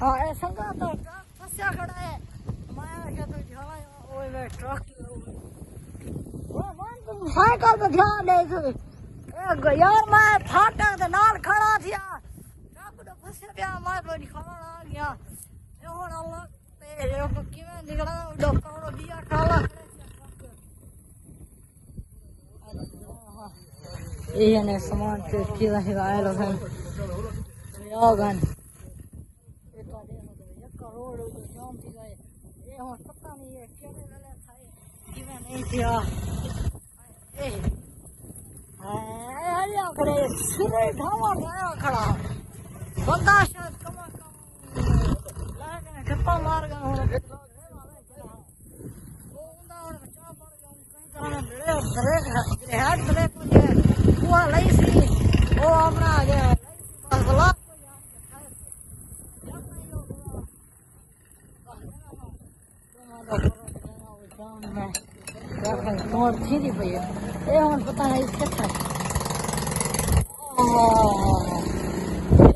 हाँ ये संगा तो ट्रक फंसा खड़ा है। मैं क्या तो ध्यान ओए वे ट्रक वो मान तुम साइकिल पे ध्यान दे यार मैं फाटक दे नाल खड़ा थिया ट्रक तो फंसे गया मैं तो निकलना आ गया ये हुन अल्लाह ते ये किवें निकलना डॉक्टर दिया खाला ये ने सामान के किला हिलाए लोग हैं योगन ये तो देखो ये करोड़ जो जाम थी गए ये हुन पता नहीं ये केड़े वेले थाए किवें नहीं थिया ए हां खड़े सिरे ढावा गया खड़ा बंदा शायद कमा लागे ठप्पा मार गया हुन वो उंदा हुन बचा पड़ गया कहीं तरह बड़े ब्रेक हेड ब्रेक वो लई सी वो अपना आ गया बस ब्लॉक को यार तोड़ थी दी भैया ये हुन पता नहीं कितना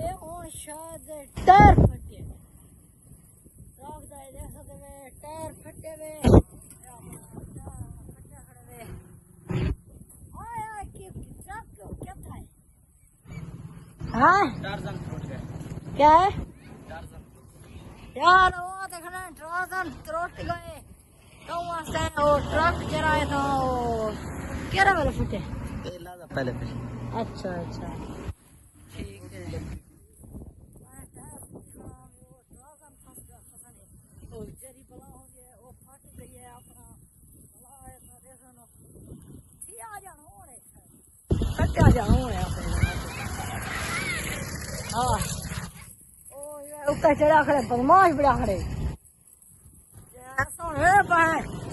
ये हुन शायद टायर फटे राख दाई देख सकते वे टायर फटे वे हाँ क्या है यार वो देखना ट्राजन त्रोट गए तो वास्ते वो ट्रक जराए तो केरा वाले फटे पहले अच्छा अच्छा ठीक है हाँ ऊपर चढ़ा खड़े बदमाश बड़ा खड़े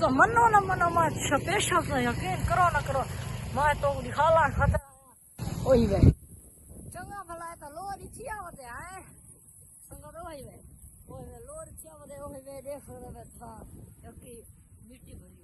तो मनो न मनो मैं पेशा से यकीन करो न करो मैं तो दिखाला खतरा वही वे चंगा भला है तो लोर इचिया होते हैं संग वही वे लोर इचिया होते वही वे देख रहे था क्योंकि मिट्टी भरी